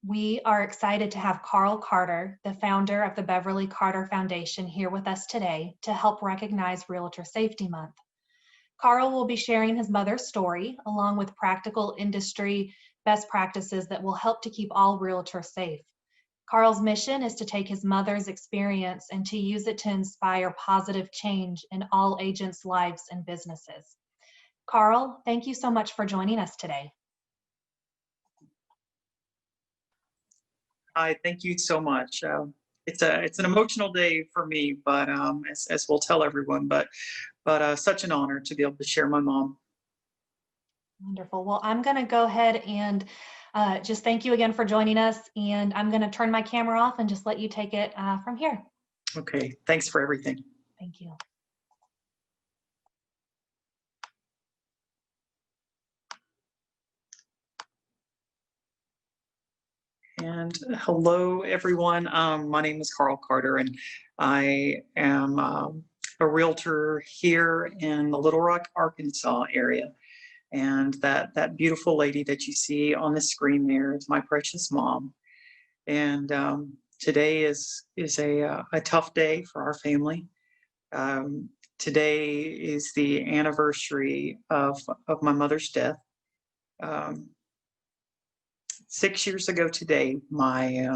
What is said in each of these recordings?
We are excited to have Carl Carter, the founder of the Beverly Carter Foundation, here with us today to help recognize Realtor Safety Month. Carl will be sharing his mother's story along with practical industry best practices that will help to keep all realtors safe. Carl's mission is to take his mother's experience and to use it to inspire positive change in all agents' lives and businesses. Carl, thank you so much for joining us today. Hi, thank you so much. It's an emotional day for me, but as we'll tell everyone, but such an honor to be able to share my mom. Wonderful. Well, I'm going to go ahead and just thank you again for joining us. And I'm going to turn my camera off and just let you take it from here. Okay, thanks for everything. Thank you. And hello, everyone. My name is Carl Carter, and I am a realtor here in the Little Rock, Arkansas area. And that beautiful lady that you see on the screen there is my precious mom. And today is a tough day for our family. Today is the anniversary of my mother's death. 6 years ago today, my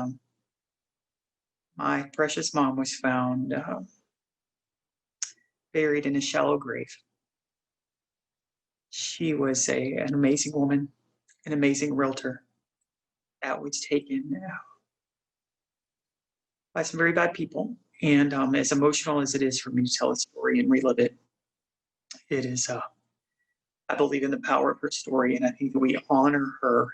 precious mom was found buried in a shallow grave. She was an amazing woman, an amazing realtor that was taken by some very bad people. And as emotional as it is for me to tell a story and relive it, it is, I believe in the power of her story. And I think that we honor her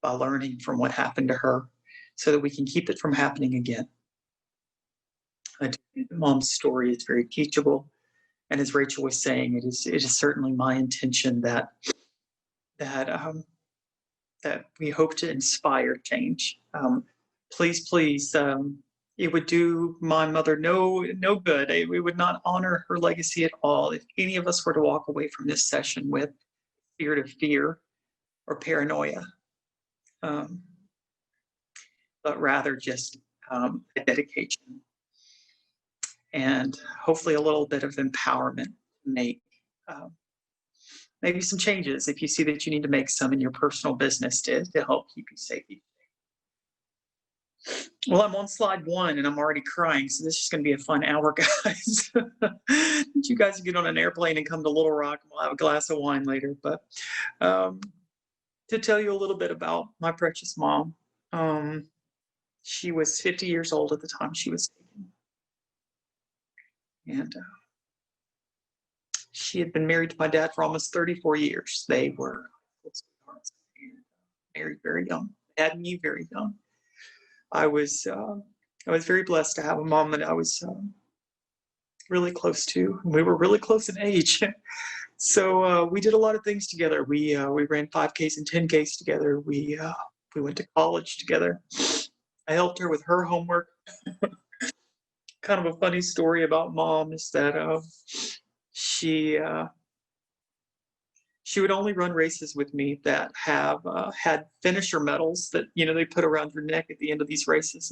by learning from what happened to her so that we can keep it from happening again. Mom's story is very teachable. And as Rachel was saying, it is certainly my intention that we hope to inspire change. Please, it would do my mother no good. We would not honor her legacy at all if any of us were to walk away from this session with spirit of fear or paranoia, but rather just a dedication and hopefully a little bit of empowerment to make maybe some changes if you see that you need to make some in your personal business to help keep you safe. Well, I'm on slide 1 and I'm already crying, so this is going to be a fun hour, guys. You guys get on an airplane and come to Little Rock and we'll have a glass of wine later. But to tell you a little bit about my precious mom, she was 50 years old at the time she was taken. And she had been married to my dad for almost 34 years. They were married very young, had me very young. I was very blessed to have a mom that I was really close to. We were really close in age. So we did a lot of things together. We ran 5Ks and 10Ks together. We went to college together. I helped her with her homework. Kind of a funny story about mom is that she would only run races with me that have had finisher medals that they put around your neck at the end of these races.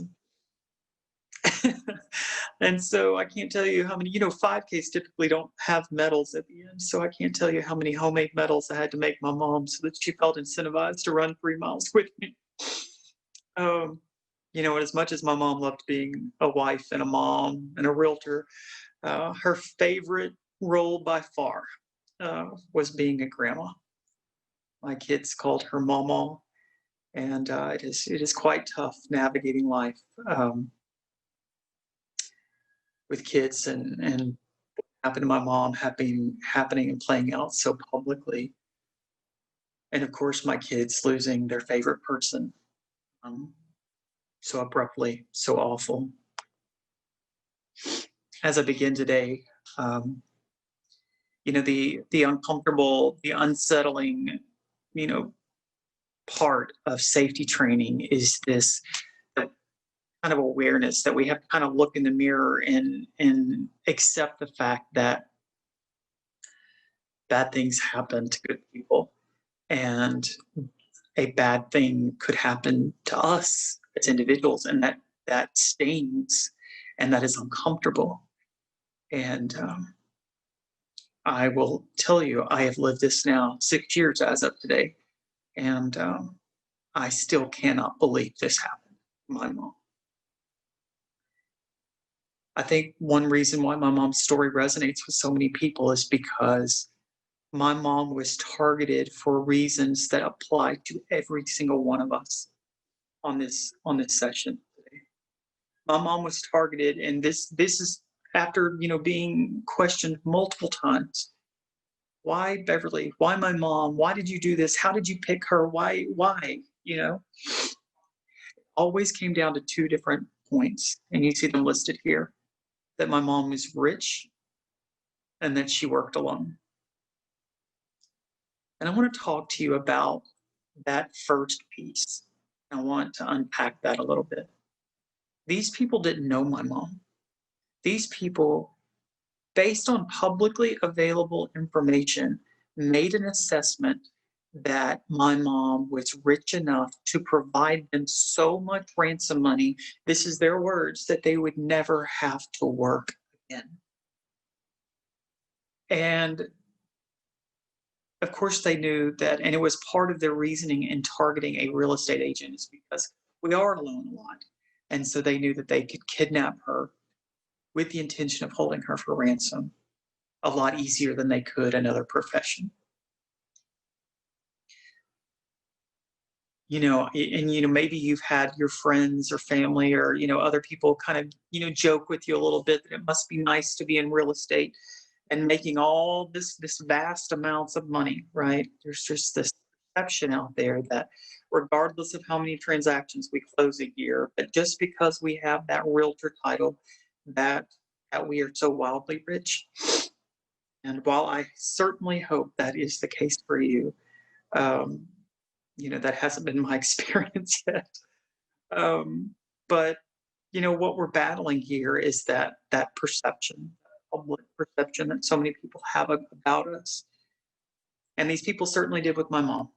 And so I can't tell you how many, 5Ks typically don't have medals at the end. So I can't tell you how many homemade medals I had to make my mom so that she felt incentivized to run 3 miles with me. As much as my mom loved being a wife and a mom and a realtor, her favorite role by far was being a grandma. My kids called her Mama, and it is quite tough navigating life with kids and what happened to my mom happening and playing out so publicly. And of course, my kids losing their favorite person so abruptly, so awful. As I begin today, the uncomfortable, the unsettling, part of safety training is this kind of awareness that we have to kind of look in the mirror and accept the fact that bad things happen to good people. And a bad thing could happen to us as individuals, and that stings, and that is uncomfortable. And I will tell you, I have lived this now 6 years as of today, and I still cannot believe this happened to my mom. I think one reason why my mom's story resonates with so many people is because my mom was targeted for reasons that apply to every single one of us on this session today. My mom was targeted, and this is after being questioned multiple times. Why Beverly? Why my mom? Why did you do this? How did you pick her? Why? Always came down to two different points, and you see them listed here: that my mom was rich and that she worked alone. And I want to talk to you about that first piece. I want to unpack that a little bit. These people didn't know my mom. These people, based on publicly available information, made an assessment that my mom was rich enough to provide them so much ransom money, this is their words, that they would never have to work again. And of course they knew that, and it was part of their reasoning in targeting a real estate agent, is because we are alone a lot. And so they knew that they could kidnap her with the intention of holding her for ransom a lot easier than they could another profession. Maybe you've had your friends or family or, other people kind of, joke with you a little bit that it must be nice to be in real estate and making all this vast amounts of money, right? There's just this perception out there that regardless of how many transactions we close a year, but just because we have that realtor title, that we are so wildly rich. And while I certainly hope that is the case for you, that hasn't been my experience yet. But what we're battling here is that perception, public perception that so many people have about us. And these people certainly did with my mom.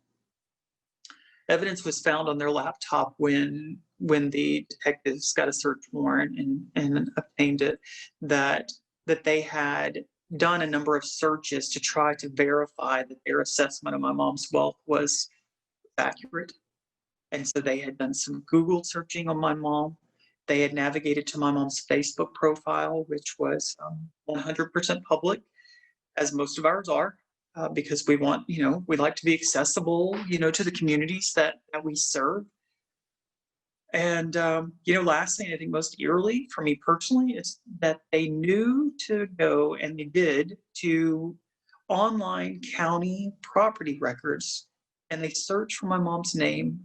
Evidence was found on their laptop when the detectives got a search warrant and obtained it, that they had done a number of searches to try to verify that their assessment of my mom's wealth was accurate. And so they had done some Google searching on my mom. They had navigated to my mom's Facebook profile, which was 100% public, as most of ours are, because we want, we like to be accessible, to the communities that we serve. And, last thing, I think most eerily for me personally, is that they knew to go, and they did, to online county property records, and they searched for my mom's name.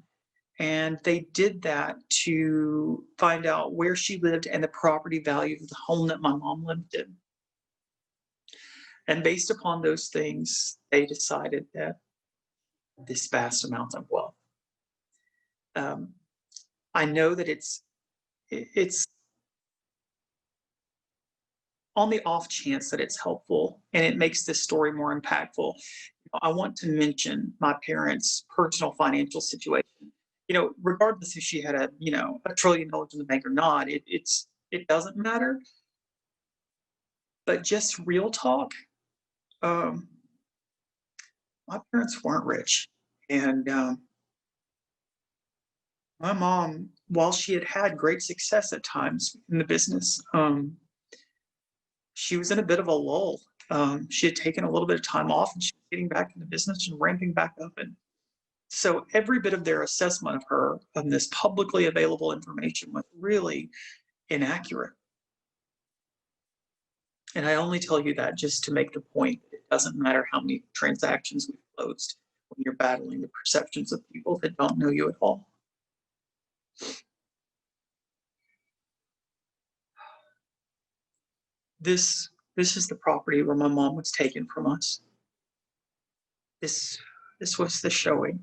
And they did that to find out where she lived and the property value of the home that my mom lived in. And based upon those things, they decided that this vast amount of wealth. I know that it's on the off chance that it's helpful and it makes this story more impactful. I want to mention my parents' personal financial situation. Regardless if she had $1 trillion in the bank or not, it doesn't matter. But just real talk, my parents weren't rich. And my mom, while she had great success at times in the business, she was in a bit of a lull. She had taken a little bit of time off, and she was getting back in the business and ramping back up. And so every bit of their assessment of her, of this publicly available information, was really inaccurate. And I only tell you that just to make the point that it doesn't matter how many transactions we've closed when you're battling the perceptions of people that don't know you at all. This is the property where my mom was taken from us. This was the showing.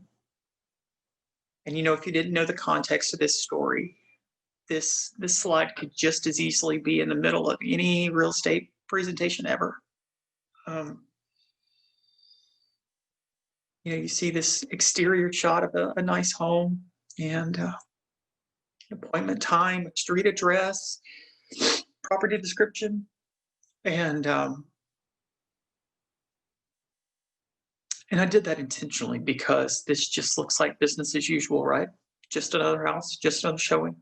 And if you didn't know the context of this story, this slide could just as easily be in the middle of any real estate presentation ever. You see this exterior shot of a nice home and appointment time, street address, property description, and I did that intentionally because this just looks like business as usual, right? Just another house, just another showing.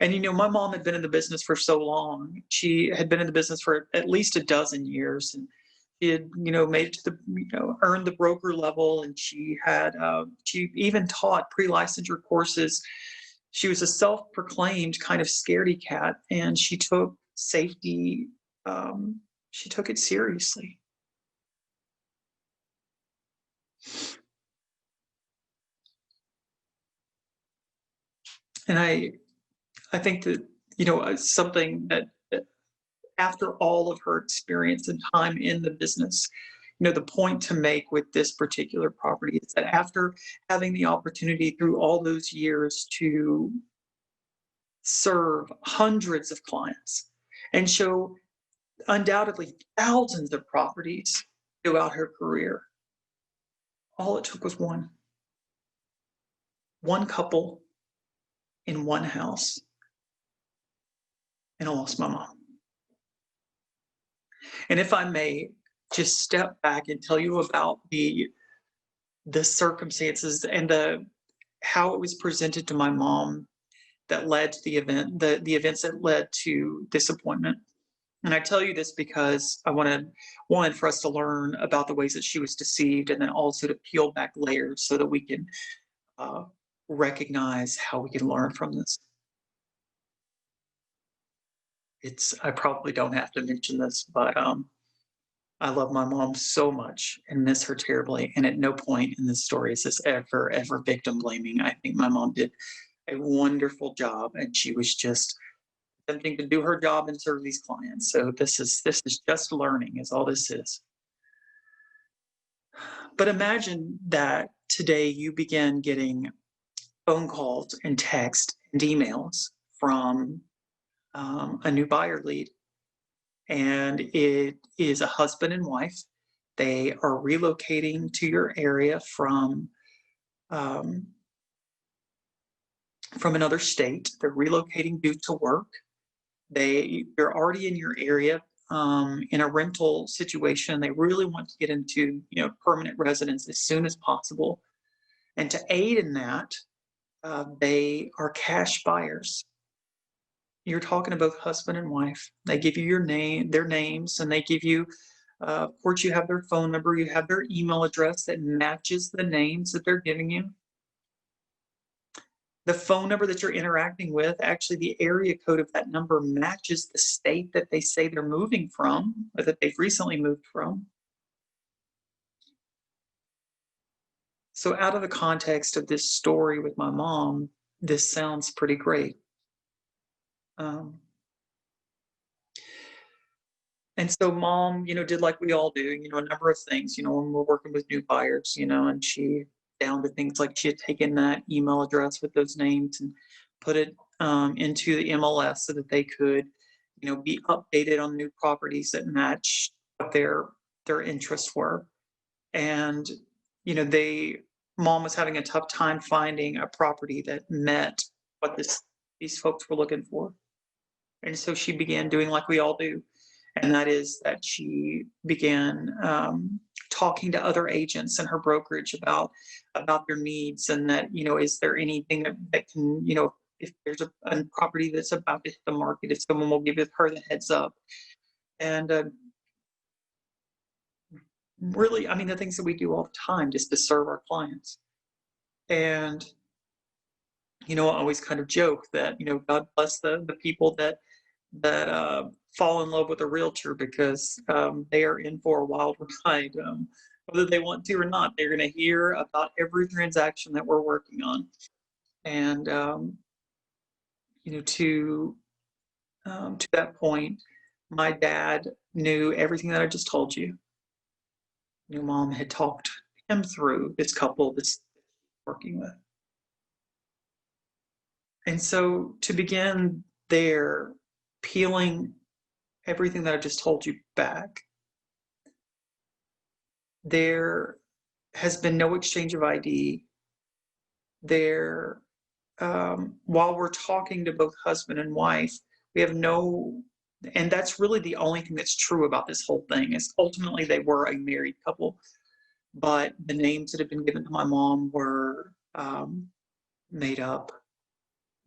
And my mom had been in the business for so long. She had been in the business for at least a dozen years, and she had, made it to the, earned the broker level, and she even taught pre-licensure courses. She was a self-proclaimed kind of scaredy cat, and she took safety, she took it seriously. And I think that, something that after all of her experience and time in the business, the point to make with this particular property is that after having the opportunity through all those years to serve hundreds of clients and show undoubtedly thousands of properties throughout her career, all it took was one couple in one house, and I lost my mom. And if I may just step back and tell you about the circumstances and how it was presented to my mom that led to the events that led to this appointment. And I tell you this because I wanted for us to learn about the ways that she was deceived, and then also to peel back layers so that we can recognize how we can learn from this. I probably don't have to mention this, but I love my mom so much and miss her terribly. And at no point in this story is this ever victim blaming. I think my mom did a wonderful job, and she was just attempting to do her job and serve these clients. So this is just learning, is all this is. But imagine that today you begin getting phone calls and text and emails from a new buyer lead, and it is a husband and wife. They are relocating to your area from another state. They're relocating due to work. They're already in your area in a rental situation. They really want to get into permanent residence as soon as possible. And to aid in that, they are cash buyers. You're talking to both husband and wife. They give you their names, and they give you, of course, you have their phone number, you have their email address that matches the names that they're giving you. The phone number that you're interacting with, actually the area code of that number matches the state that they say they're moving from, or that they've recently moved from. So out of the context of this story with my mom, this sounds pretty great. And so mom, did like we all do, a number of things, when we're working with new buyers, and she down to things like she had taken that email address with those names and put it into the MLS so that they could, be updated on new properties that match what their interests were. And, mom was having a tough time finding a property that met what these folks were looking for. And so she began doing like we all do, and that is that she began talking to other agents in her brokerage about their needs, and that is there anything that can if there's a property that's about to hit the market, if someone will give her the heads up. And really, I mean, the things that we do all the time just to serve our clients. And I always kind of joke that God bless the people that fall in love with a realtor, because they are in for a wild ride. Whether they want to or not, they're going to hear about every transaction that we're working on. And to that point, my dad knew everything that I just told you. Mom had talked him through this couple this working with. And so to begin there, peeling everything that I just told you back, There has been no exchange of ID. There, while we're talking to both husband and wife, we have no, and that's really the only thing that's true about this whole thing, is ultimately they were a married couple, but the names that have been given to my mom were made up.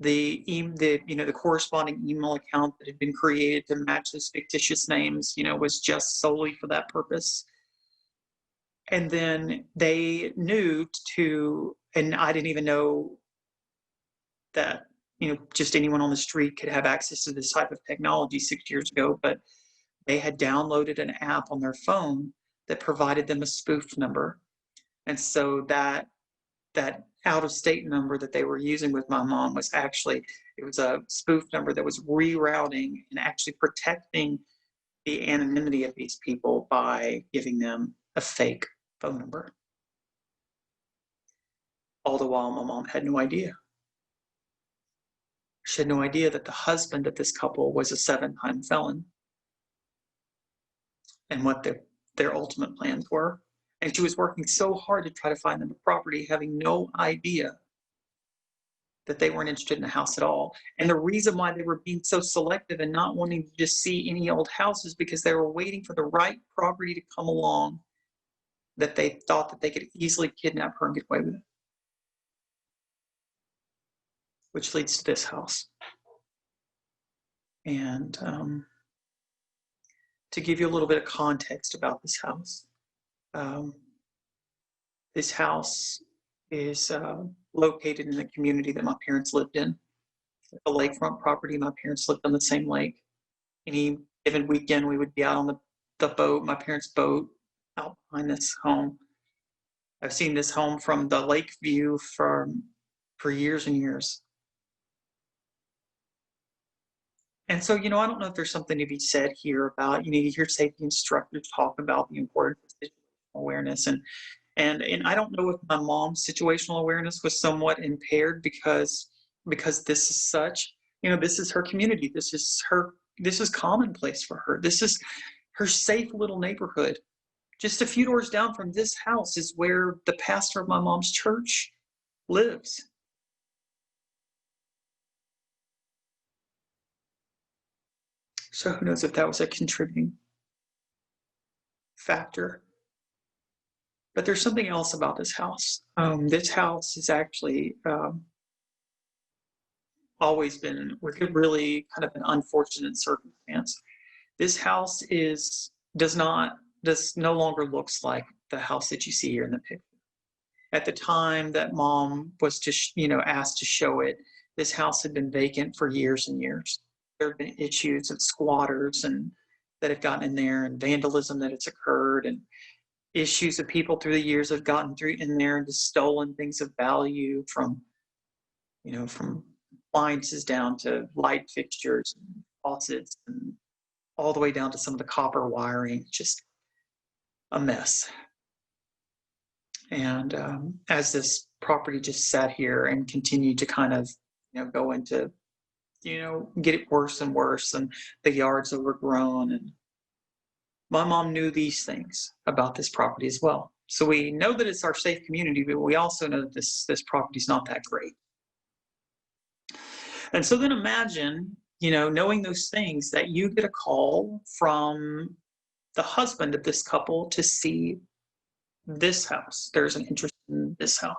The corresponding email account that had been created to match those fictitious names, was just solely for that purpose. And then they knew and I didn't even know that, just anyone on the street could have access to this type of technology 6 years ago, but they had downloaded an app on their phone that provided them a spoof number. And so that out-of-state number that they were using with my mom was actually, it was a spoof number that was rerouting and actually protecting the anonymity of these people by giving them a fake phone number. All the while, my mom had no idea. She had no idea that the husband of this couple was a 7-time felon and what their ultimate plans were. And she was working so hard to try to find them a property, having no idea that they weren't interested in the house at all. And the reason why they were being so selective and not wanting to just see any old houses, because they were waiting for the right property to come along that they thought that they could easily kidnap her and get away with it. Which leads to this house. And to give you a little bit of context about this house, this house is located in the community that my parents lived in. The lakefront property, my parents lived on the same lake. Any given weekend, we would be out on the boat, my parents' boat, out behind this home. I've seen this home from the lake view for years and years. And so, I don't know if there's something to be said here about, you hear safety instructors talk about the importance of situational awareness. And I don't know if my mom's situational awareness was somewhat impaired because this is such, this is her community. This is commonplace for her. This is her safe little neighborhood. Just a few doors down from this house is where the pastor of my mom's church lives. So who knows if that was a contributing factor. But there's something else about this house. This house has actually always been with a really kind of an unfortunate circumstance. This house no longer looks like the house that you see here in the picture. At the time that Mom was asked to show it, this house had been vacant for years and years. There have been issues of squatters that have gotten in there, and vandalism that has occurred, and issues of people through the years have gotten in there and just stolen things of value from appliances down to light fixtures and faucets, and all the way down to some of the copper wiring. Just a mess. And as this property just sat here and continued to kind of go into get it worse and worse, and the yard's overgrown, and my mom knew these things about this property as well. So we know that it's our safe community, but we also know that this property is not that great. And so then imagine, knowing those things, that you get a call from the husband of this couple to see this house. There's an interest in this house.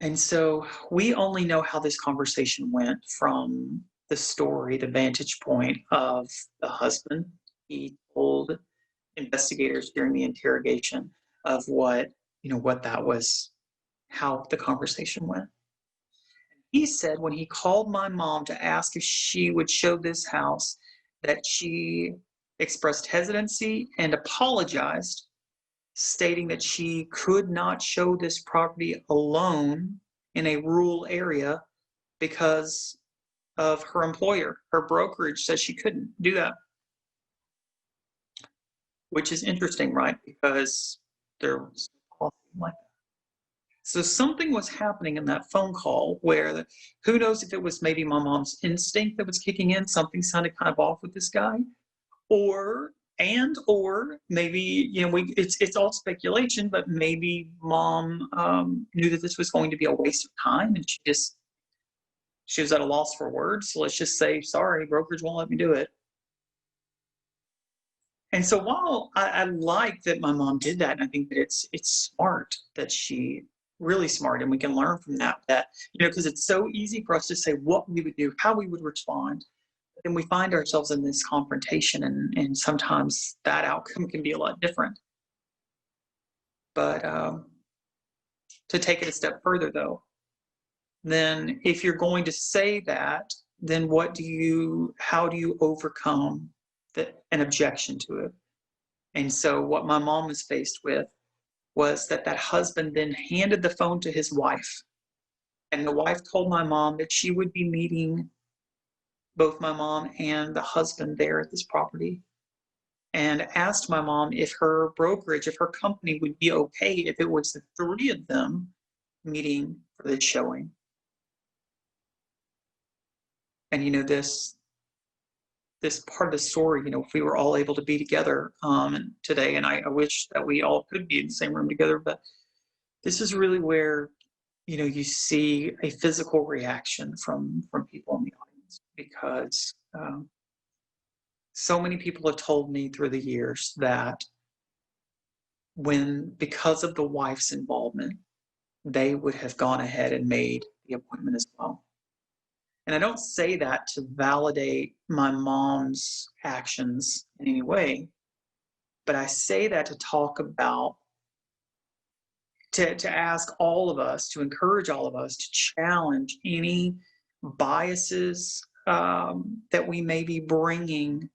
And so we only know how this conversation went from the story, the vantage point of the husband. He told investigators during the interrogation of what that was, how the conversation went. He said when he called my mom to ask if she would show this house, that she expressed hesitancy and apologized, stating that she could not show this property alone in a rural area because of her employer. Her brokerage says she couldn't do that. Which is interesting, right? Because there was a policy like that. So something was happening in that phone call where, who knows if it was maybe my mom's instinct that was kicking in, something sounded kind of off with this guy, or And or maybe, you know, it's all speculation, but maybe mom knew that this was going to be a waste of time, and she was at a loss for words. So let's just say, sorry, brokerage won't let me do it. And so while I like that my mom did that, and I think that it's smart that she really smart, and we can learn from that. That, you know, because it's so easy for us to say what we would do, how we would respond, and we find ourselves in this confrontation, and sometimes that outcome can be a lot different. But to take it a step further, though, then if you're going to say that, then how do you overcome an objection to it? And so what my mom was faced with was that husband then handed the phone to his wife. And the wife told my mom that she would be meeting both my mom and the husband there at this property, and asked my mom if her brokerage, if her company would be okay if it was the three of them meeting for this showing. And, you know, this part of the story, you know, if we were all able to be together today, and I wish that we all could be in the same room together, but this is really where, you know, you see a physical reaction from people in the audience, because so many people have told me through the years that because of the wife's involvement, they would have gone ahead and made the appointment as well. And I don't say that to validate my mom's actions in any way, but I say that to talk about, to ask all of us, to encourage all of us to challenge any biases that we may be bringing,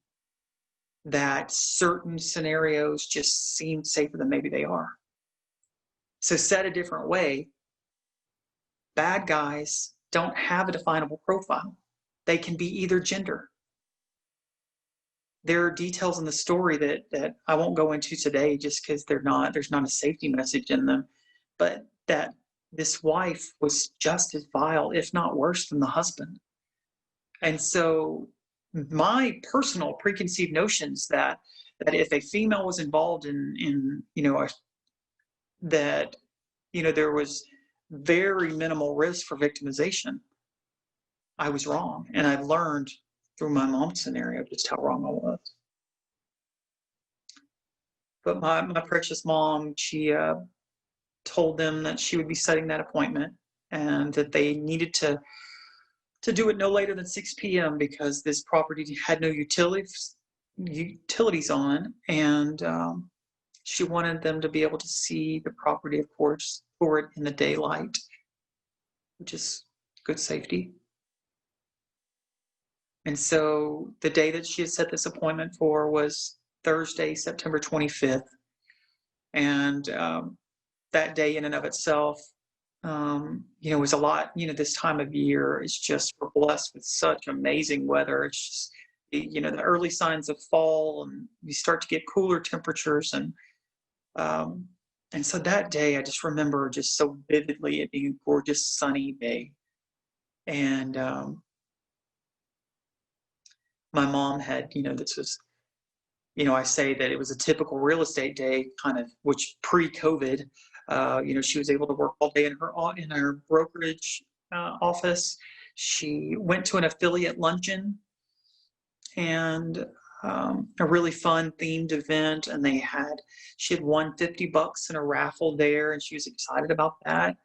that certain scenarios just seem safer than maybe they are. So said a different way, bad guys don't have a definable profile. They can be either gender. There are details in the story that I won't go into today, just because there's not a safety message in them, but that this wife was just as vile, if not worse, than the husband. And so my personal preconceived notions that if a female was involved in you know, that, you know, there was very minimal risk for victimization, I was wrong. And I learned through my mom's scenario just how wrong I was. But my precious mom, she told them that she would be setting that appointment, and that they needed to do it no later than 6 p.m. because this property had no utilities on, and she wanted them to be able to see the property, of course, for it in the daylight, which is good safety. And so the day that she had set this appointment for was Thursday, September 25th. And that day in and of itself, you know, was a lot. You know, this time of year is just, we're blessed with such amazing weather. It's just, you know, the early signs of fall, and you start to get cooler temperatures. And so that day, I just remember just so vividly it being a gorgeous sunny day. And my mom had, you know, this was, you know, I say that it was a typical real estate day, kind of, which pre-COVID, you know, she was able to work all day in her brokerage office. She went to an affiliate luncheon, and a really fun themed event, and she had won $50 in a raffle there, and she was excited about that.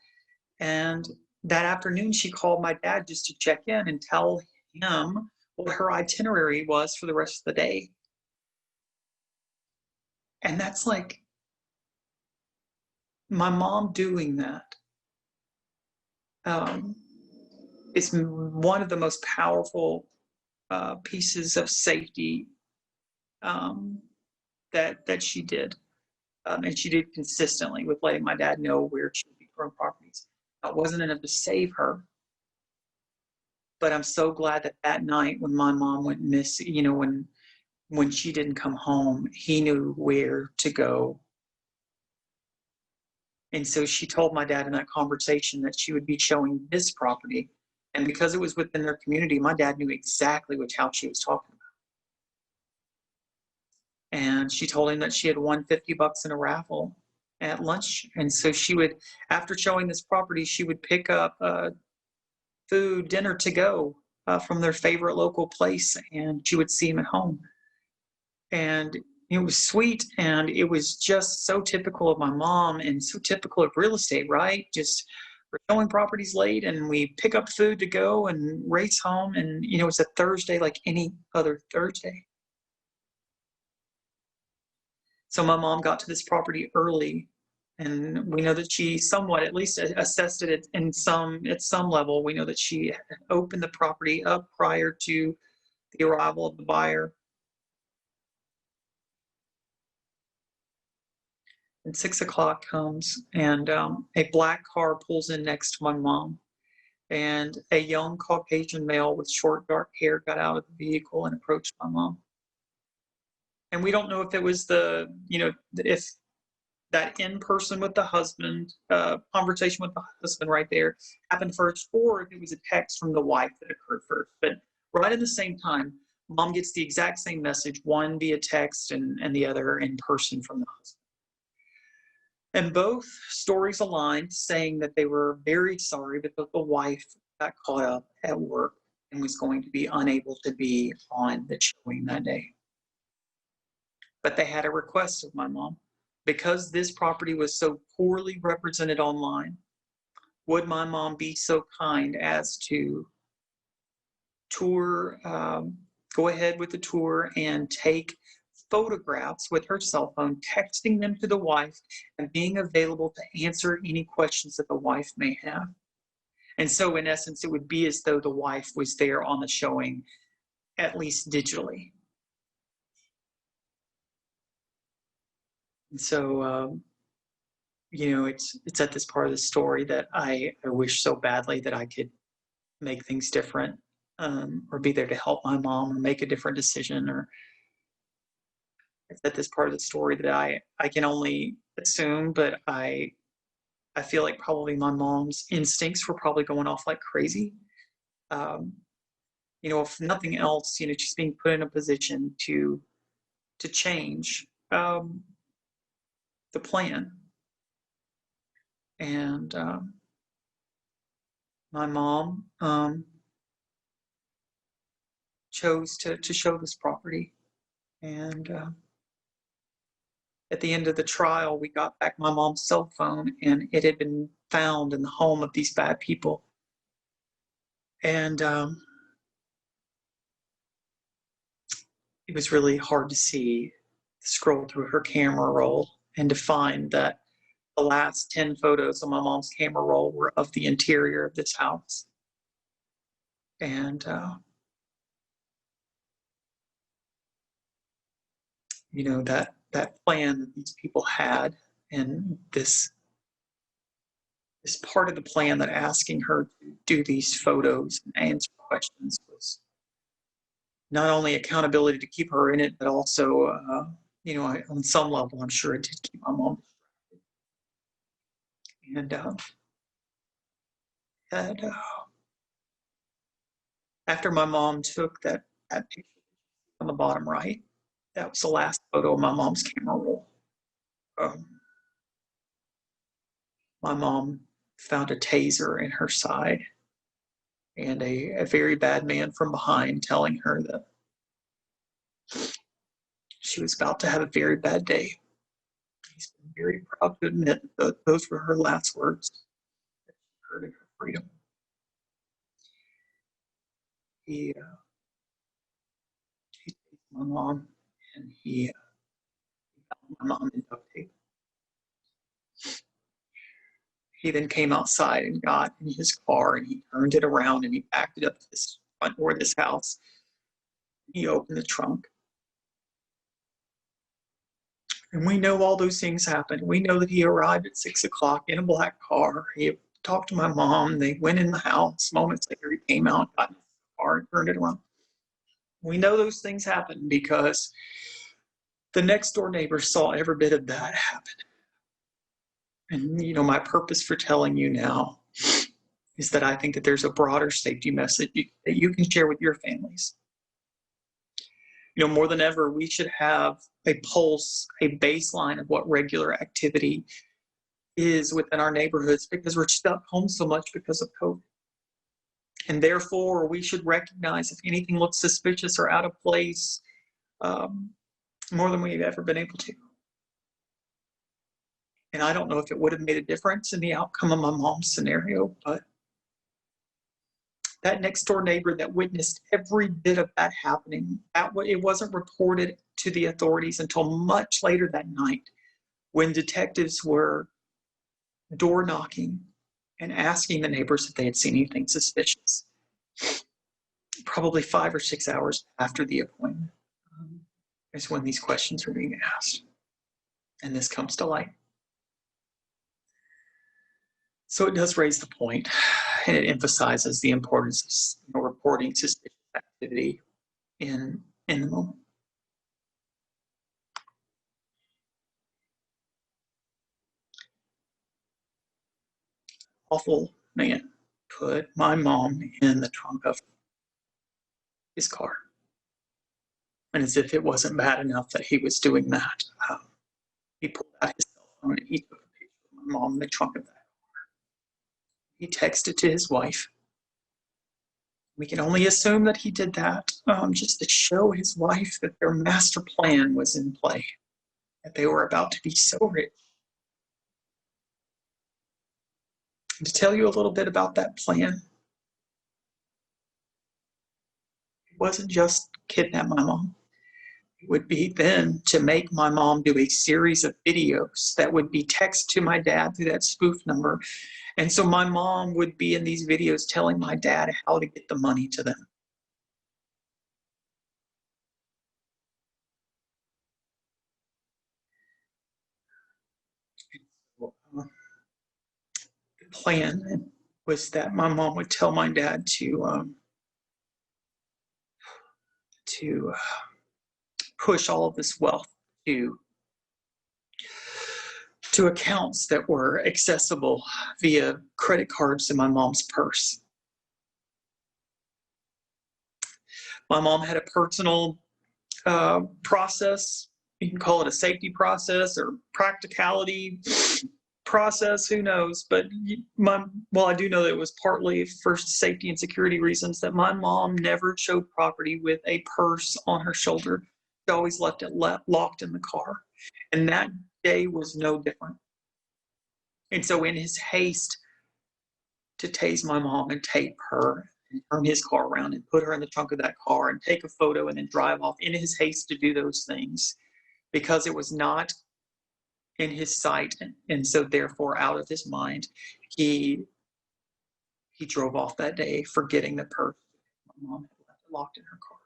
And that afternoon, she called my dad just to check in and tell him what her itinerary was for the rest of the day. And that's like my mom doing that. It's one of the most powerful pieces of safety that she did. And she did consistently, with letting my dad know where she would be growing properties. It wasn't enough to save her, but I'm so glad that night when my mom went missing, you know, when she didn't come home, he knew where to go. And so she told my dad in that conversation that she would be showing this property. And because it was within their community, my dad knew exactly which house she was talking And she told him that she had won $50 in a raffle at lunch. And so she would, after showing this property, she would pick up food, dinner to go from their favorite local place, and she would see him at home. And it was sweet, and it was just so typical of my mom and so typical of real estate, right? Just we're showing properties late, and we pick up food to go and race home, and it's a Thursday like any other Thursday. So my mom got to this property early, and we know that she somewhat at least assessed it at some level. We know that she opened the property up prior to the arrival of the buyer. And 6 o'clock comes, and a black car pulls in next to my mom. And a young Caucasian male with short, dark hair got out of the vehicle and approached my mom. And we don't know if it was if that in person with the husband, conversation with the husband right there happened first, or if it was a text from the wife that occurred first. But right at the same time, mom gets the exact same message, one via text and the other in person from the husband. And both stories aligned, saying that they were very sorry because the wife got caught up at work and was going to be unable to be on the showing that day. But they had a request of my mom. Because this property was so poorly represented online, would my mom be so kind as to go ahead with the tour and take photographs with her cell phone, texting them to the wife, and being available to answer any questions that the wife may have. And so in essence, it would be as though the wife was there on the showing, at least digitally. And so, it's at this part of the story that I wish so badly that I could make things different, or be there to help my mom or make a different decision. Or it's at this part of the story that I can only assume, but I feel like probably my mom's instincts were probably going off like crazy. If nothing else, she's being put in a position to change the plan. And my mom chose to show this property. And at the end of the trial, we got back my mom's cell phone, and it had been found in the home of these bad people. And it was really hard to scroll through her camera roll and to find that the last 10 photos on my mom's camera roll were of the interior of this house. And that plan that these people had, and this part of the plan that asking her to do these photos and answer questions was not only accountability to keep her in it, but also, on some level, I'm sure it did keep my mom distracted. And after my mom took that picture on the bottom right, that was the last photo of my mom's camera roll. My mom found a taser in her side, and a very bad man from behind telling her that she was about to have a very bad day. He's been very proud to admit that those were her last words that she heard of her freedom. He tased my mom, and he found my mom in duct tape. He then came outside and got in his car, and he turned it around, and he backed it up to this front door of this house. He opened the trunk. And we know all those things happened. We know that he arrived at 6 o'clock in a black car. He talked to my mom. They went in the house. Moments later, he came out, got in his car, and turned it around. We know those things happened because the next door neighbor saw every bit of that happen. And, my purpose for telling you now is that I think that there's a broader safety message that you can share with your families. More than ever, we should have a pulse, a baseline of what regular activity is within our neighborhoods, because we're stuck home so much because of COVID. And therefore, we should recognize if anything looks suspicious or out of place, more than we've ever been able to. And I don't know if it would have made a difference in the outcome of my mom's scenario, but that next door neighbor that witnessed every bit of that happening, it wasn't reported to the authorities until much later that night, when detectives were door knocking and asking the neighbors if they had seen anything suspicious. Probably 5 or 6 hours after the appointment is when these questions are being asked, and this comes to light. So it does raise the point, and it emphasizes the importance of reporting suspicious activity in the moment. Awful man put my mom in the trunk of his car. And as if it wasn't bad enough that he was doing that, he pulled out his cell phone and he took a picture of my mom in the trunk of that car. He texted to his wife. We can only assume that he did that just to show his wife that their master plan was in play, that they were about to be so rich. And to tell you a little bit about that plan, it wasn't just kidnap my mom. It would be then to make my mom do a series of videos that would be text to my dad through that spoof number. And so my mom would be in these videos telling my dad how to get the money to them. The plan was that my mom would tell my dad to push all of this wealth to accounts that were accessible via credit cards in my mom's purse. My mom had a personal process. You can call it a safety process or practicality process, who knows? But I do know that it was partly for safety and security reasons that my mom never showed property with a purse on her shoulder. She always left it locked in the car. And that day was no different. And so in his haste to tase my mom and tape her and turn his car around and put her in the trunk of that car and take a photo and then drive off, in his haste to do those things, because it was not in his sight, and so therefore out of his mind, he drove off that day, forgetting the purse my mom had left locked in her car.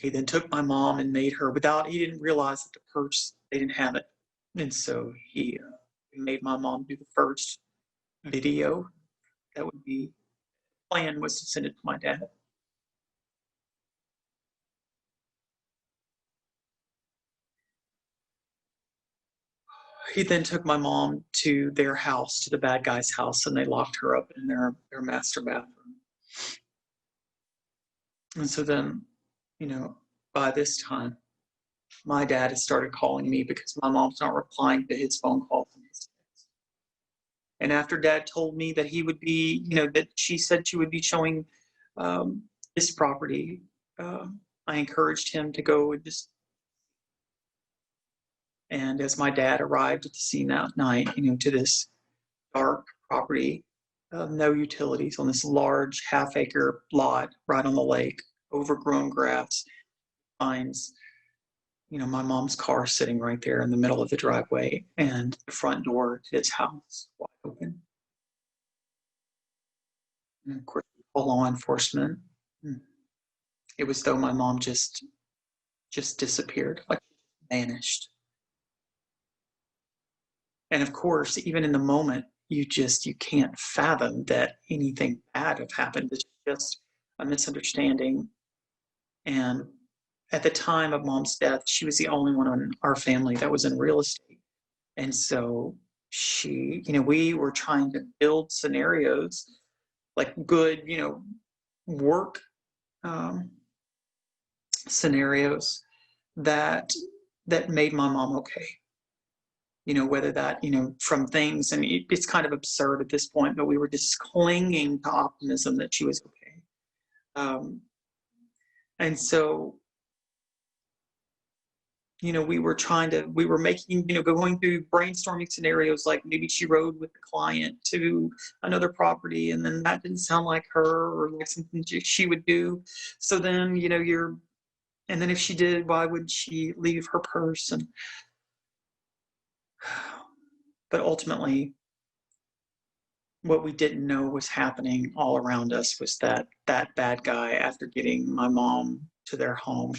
He then took my mom and made her, he didn't realize that the purse, they didn't have it. And so he made my mom do the first video that would be, plan was to send it to my dad. He then took my mom to their house, to the bad guy's house, and they locked her up in their master bathroom. And so then, by this time, my dad has started calling me because my mom's not replying to his phone calls and his texts. And after Dad told me that he would be, that she said she would be showing this property, I encouraged him to go and just. And as my dad arrived at the scene that night, to this dark property, no utilities, on this large half-acre lot right on the lake, overgrown grass, pines, my mom's car sitting right there in the middle of the driveway, and the front door to his house wide open. And of course, law enforcement. It was though my mom just disappeared, like vanished. And of course, even in the moment, you can't fathom that anything bad have happened. It's just a misunderstanding. And at the time of Mom's death, she was the only one in our family that was in real estate. And so we were trying to build scenarios, like good, work scenarios that made my mom okay. Whether that, from things, and it's kind of absurd at this point, but we were just clinging to optimism that she was okay. And so, we were making, going through brainstorming scenarios, like maybe she rode with the client to another property, and then that didn't sound like her or like something she would do. So then, and then if she did, why would she leave her purse? But ultimately, what we didn't know was happening all around us was that bad guy, after getting my mom to their home,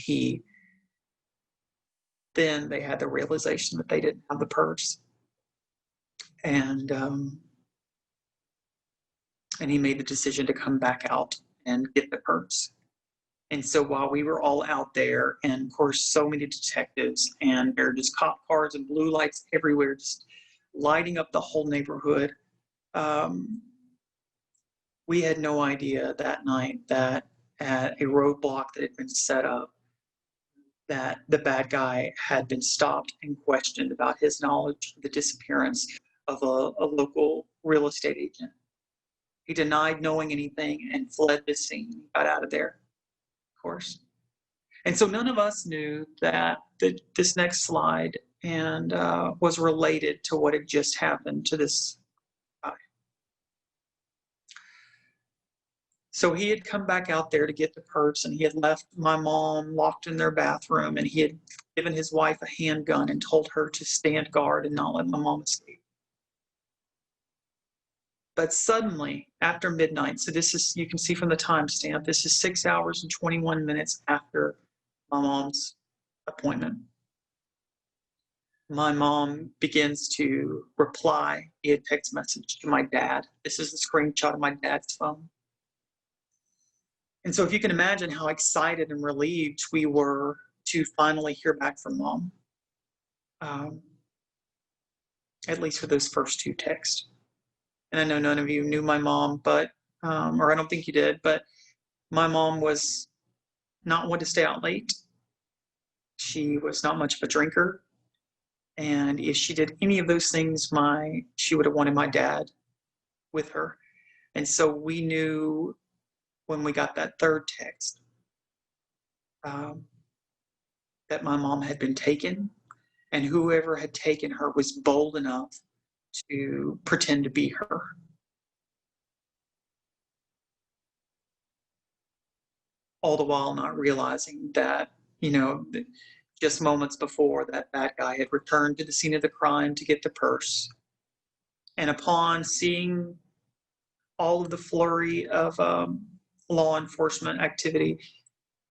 then they had the realization that they didn't have the purse. And he made the decision to come back out and get the purse. And so while we were all out there, and of course, so many detectives, and there are just cop cars and blue lights everywhere, just lighting up the whole neighborhood, we had no idea that night that at a roadblock that had been set up, that the bad guy had been stopped and questioned about his knowledge of the disappearance of a local real estate agent. He denied knowing anything and fled the scene. He got out of there, of course. And so none of us knew that this next slide and was related to what had just happened to this guy. So he had come back out there to get the purse, and he had left my mom locked in their bathroom, and he had given his wife a handgun and told her to stand guard and not let my mom escape. But suddenly, after midnight, so this is, you can see from the timestamp, this is 6 hours and 21 minutes after my mom's appointment, my mom begins to reply via text message to my dad. This is the screenshot of my dad's phone. And so if you can imagine how excited and relieved we were to finally hear back from mom, at least for those first two texts. And I know none of you knew my mom, but, or I don't think you did, but my mom was not one to stay out late. She was not much of a drinker. And if she did any of those things, she would have wanted my dad with her. And so we knew when we got that third text that my mom had been taken, and whoever had taken her was bold enough to pretend to be her. All the while not realizing that, just moments before, that guy had returned to the scene of the crime to get the purse. And upon seeing all of the flurry of law enforcement activity,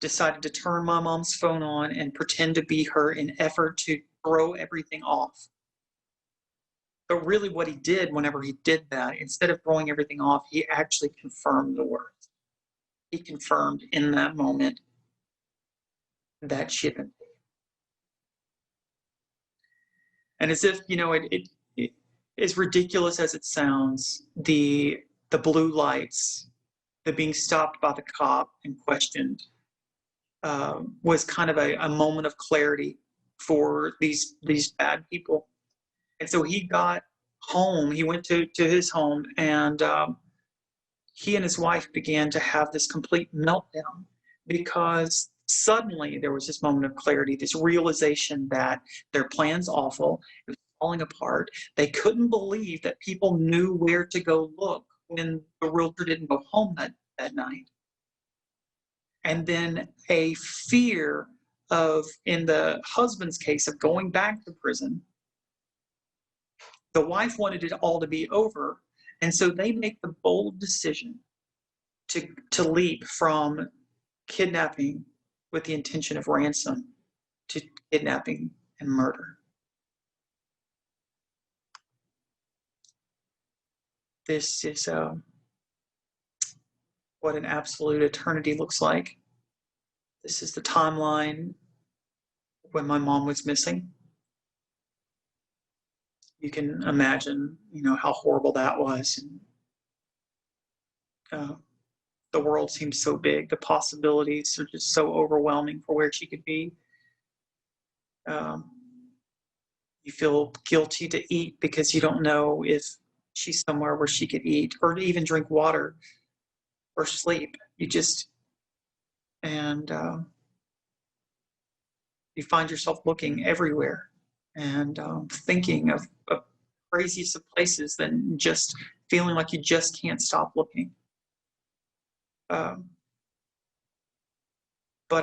decided to turn my mom's phone on and pretend to be her in effort to throw everything off. But really what he did whenever he did that, instead of throwing everything off, he actually confirmed the words. He confirmed in that moment that she had been taken. And as if, it as ridiculous as it sounds, the blue lights, the being stopped by the cop and questioned, was kind of a moment of clarity for these bad people. And so he got home, he went to his home, and he and his wife began to have this complete meltdown, because suddenly there was this moment of clarity, this realization that their plan's awful, it was falling apart. They couldn't believe that people knew where to go look when the realtor didn't go home that night. And then a fear of, in the husband's case, of going back to prison. The wife wanted it all to be over, and so they make the bold decision to leap from kidnapping with the intention of ransom to kidnapping and murder. This is what an absolute eternity looks like. This is the timeline when my mom was missing. You can imagine, how horrible that was. And, the world seems so big. The possibilities are just so overwhelming for where she could be. Um, you feel guilty to eat because you don't know if she's somewhere where she could eat or even drink water or sleep. And you find yourself looking everywhere and thinking of craziest of places, then just feeling like you just can't stop looking. But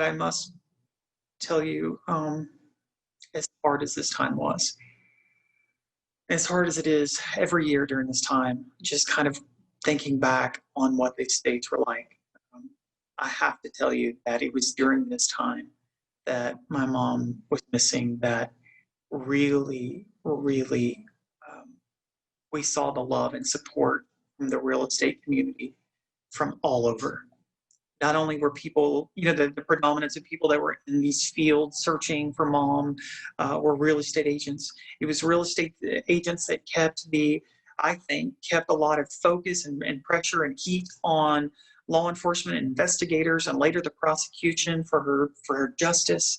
I must tell you, as hard as this time was, as hard as it is every year during this time, just kind of thinking back on what these dates were like, I have to tell you that it was during this time that my mom was missing that really, really, we saw the love and support from the real estate community from all over. Not only were people, the predominance of people that were in these fields searching for mom were real estate agents. It was real estate agents that kept a lot of focus and pressure and heat on law enforcement investigators and later the prosecution for her justice.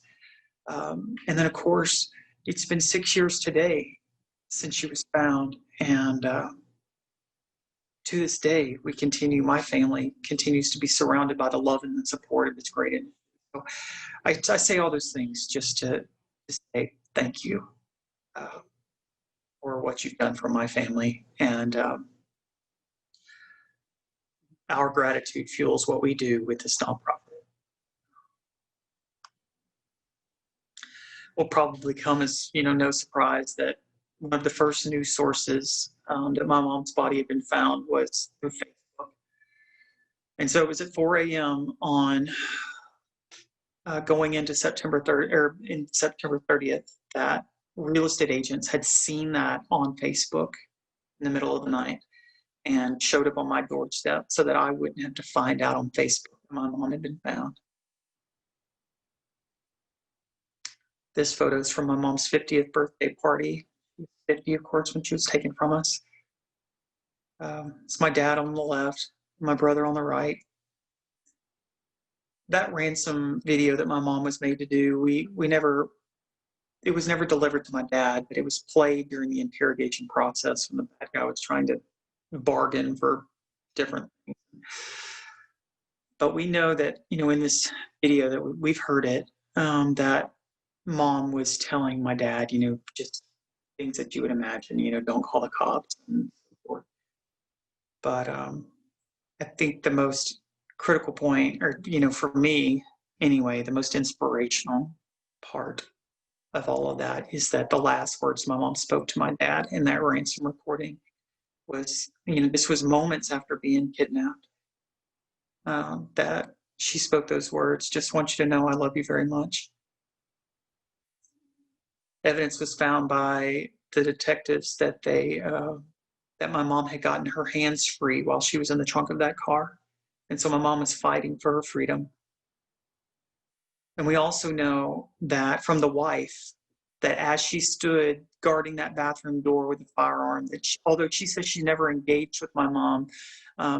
And then, of course, it's been 6 years today since she was found. And to this day, my family continues to be surrounded by the love and the support of this great industry. So I say all those things just to say thank you for what you've done for my family. And our gratitude fuels what we do with this nonprofit. Will probably come as, no surprise that one of the first news sources that my mom's body had been found was through Facebook. And so it was at 4 a.m. on going into September 30th that real estate agents had seen that on Facebook in the middle of the night and showed up on my doorstep so that I wouldn't have to find out on Facebook that my mom had been found. This photo is from my mom's 50th birthday party. 50, of course, when she was taken from us. It's my dad on the left, my brother on the right. That ransom video that my mom was made to do, it was never delivered to my dad, but it was played during the interrogation process when the bad guy was trying to bargain for different things. But we know that, in this video that we've heard it, that mom was telling my dad, just things that you would imagine, don't call the cops and so forth. But I think the most critical point, or, for me anyway, the most inspirational part of all of that is that the last words my mom spoke to my dad in that ransom recording was, this was moments after being kidnapped, that she spoke those words, "Just want you to know I love you very much." Evidence was found by the detectives that that my mom had gotten her hands free while she was in the trunk of that car. And so my mom was fighting for her freedom. And we also know that from the wife, that as she stood guarding that bathroom door with a firearm, that although she says she never engaged with my mom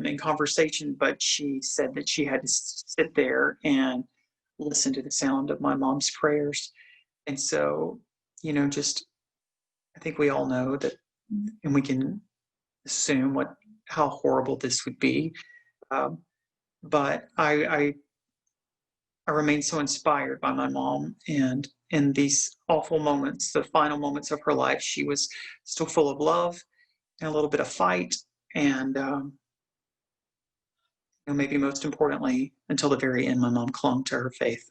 in conversation, but she said that she had to sit there and listen to the sound of my mom's prayers. And so, I think we all know that, and we can assume how horrible this would be. But I remain so inspired by my mom, and in these awful moments, the final moments of her life, she was still full of love and a little bit of fight, and maybe most importantly, until the very end, my mom clung to her faith.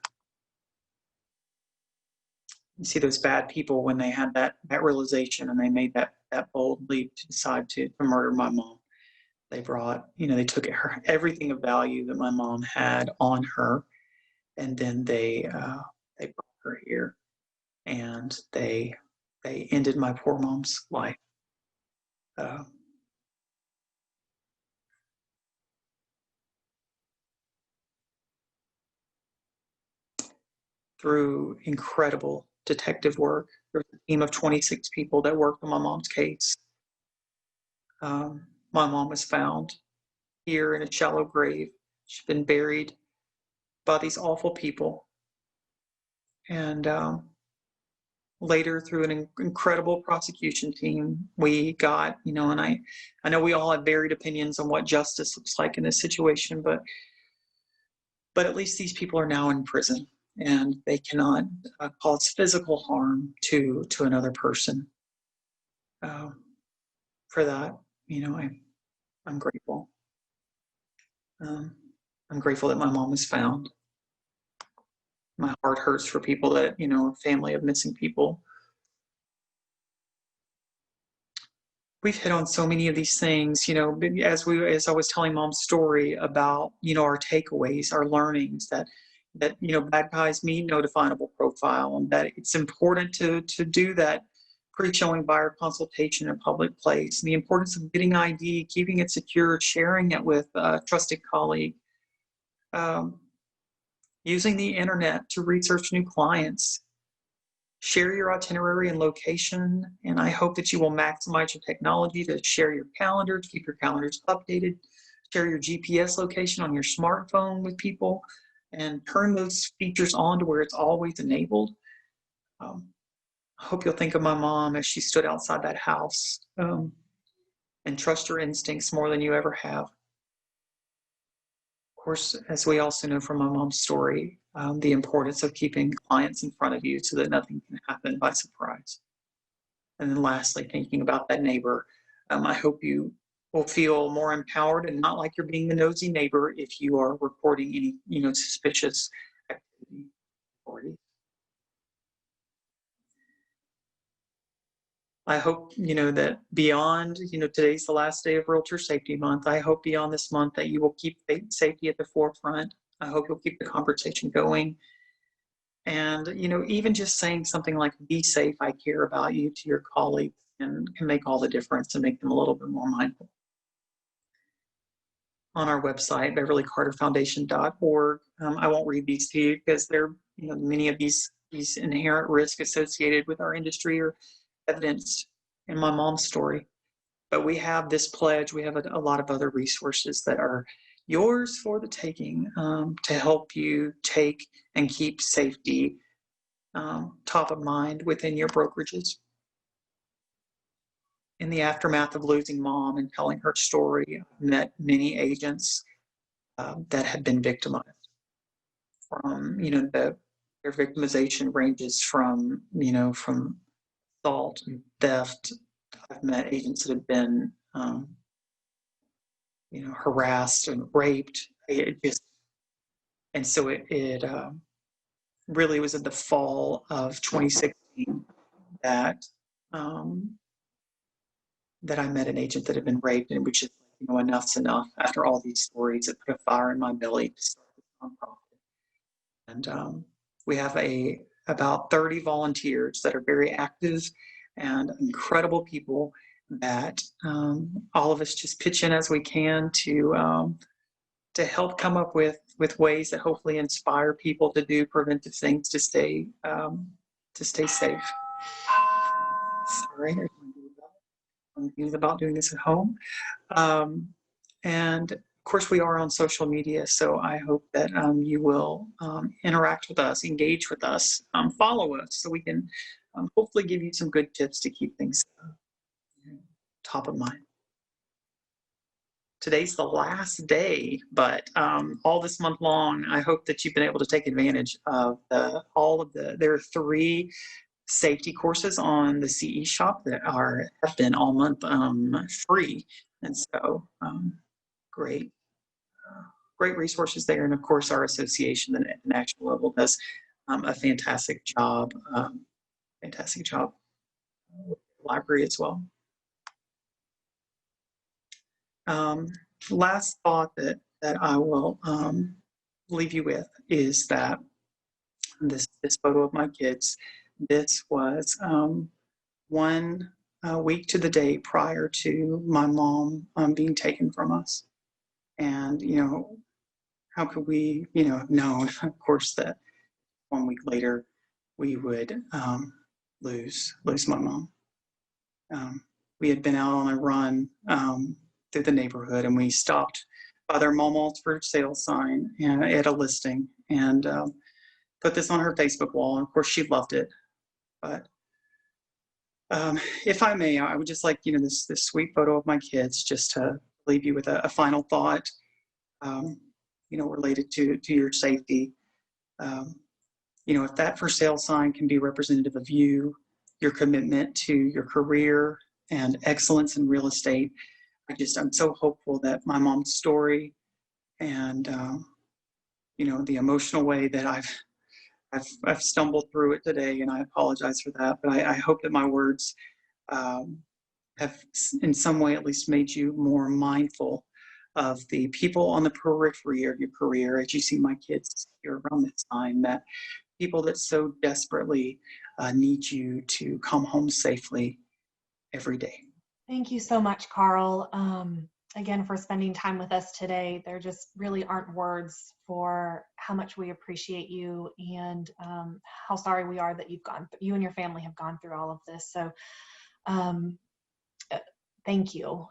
You see those bad people when they had that realization and they made that bold leap to decide to murder my mom. They brought, they took everything of value that my mom had on her, and then they brought her here, and they ended my poor mom's life. Through incredible detective work, there was a team of 26 people that worked on my mom's case. My mom was found here in a shallow grave. She's been buried by these awful people. And later, through an incredible prosecution team, we got, and I know we all have varied opinions on what justice looks like in this situation, but at least these people are now in prison, and they cannot cause physical harm to another person. For that, I'm grateful. I'm grateful that my mom was found. My heart hurts for people that, a family of missing people. We've hit on so many of these things, as I was telling Mom's story about, our takeaways, our learnings, that bad guys meet no definable profile, and that it's important to do that pre-showing buyer consultation in a public place, and the importance of getting ID, keeping it secure, sharing it with a trusted colleague, using the internet to research new clients. Share your itinerary and location, and I hope that you will maximize your technology to share your calendar, to keep your calendars updated, share your GPS location on your smartphone with people, and turn those features on to where it's always enabled. I hope you'll think of my mom as she stood outside that house, and trust your instincts more than you ever have. Of course, as we also know from my mom's story, the importance of keeping clients in front of you so that nothing can happen by surprise. And then lastly, thinking about that neighbor, I hope you will feel more empowered and not like you're being the nosy neighbor if you are reporting any, suspicious activity. I hope, that beyond, today's the last day of Realtor Safety Month. I hope beyond this month that you will keep safety at the forefront. I hope you'll keep the conversation going. And, even just saying something like, be safe, I care about you, to your colleagues can make all the difference and make them a little bit more mindful. On our website, beverlycarterfoundation.org, I won't read these to you because they're, many of these inherent risks associated with our industry are evidenced in my mom's story. But we have this pledge, we have a lot of other resources that are yours for the taking, to help you take and keep safety top of mind within your brokerages. In the aftermath of losing Mom and telling her story, I've met many agents that have been victimized. From, their victimization ranges from, from assault and theft. I've met agents that have been, harassed and raped. And so it really was in the fall of 2016 that that I met an agent that had been raped, and which is, enough's enough. After all these stories, it put a fire in my belly to start this nonprofit. And we have about 30 volunteers that are very active and incredible people that all of us just pitch in as we can to help come up with ways that hopefully inspire people to do preventive things to stay safe. Sorry, I'm confused about doing this at home. And of course, we are on social media, so I hope that you will interact with us, engage with us, follow us, so we can hopefully give you some good tips to keep things top of mind. Today's the last day, but all this month long, I hope that you've been able to take advantage of there are 3 safety courses on the CE shop that have been all month free. And so great resources there. And of course, our association at the national level does a fantastic job with the library as well. Last thought that I will leave you with is that this photo of my kids, this was 1 week to the day prior to my mom being taken from us. And, how could we, have known, of course, that 1 week later we would lose my mom. We had been out on a run through the neighborhood, and we stopped by their Mama's for sale sign and at a listing, and put this on her Facebook wall. And of course, she loved it. But if I may, I would just like, this sweet photo of my kids, just to leave you with a final thought, related to your safety. If that for sale sign can be representative of you, your commitment to your career and excellence in real estate, I'm so hopeful that my mom's story and, the emotional way that I've stumbled through it today, and I apologize for that, but I hope that my words have in some way at least made you more mindful of the people on the periphery of your career, as you see my kids here around this time, that people that so desperately need you to come home safely every day. Thank you so much, Carl, again, for spending time with us today. There just really aren't words for how much we appreciate you, and how sorry we are that you and your family have gone through all of this. So thank you.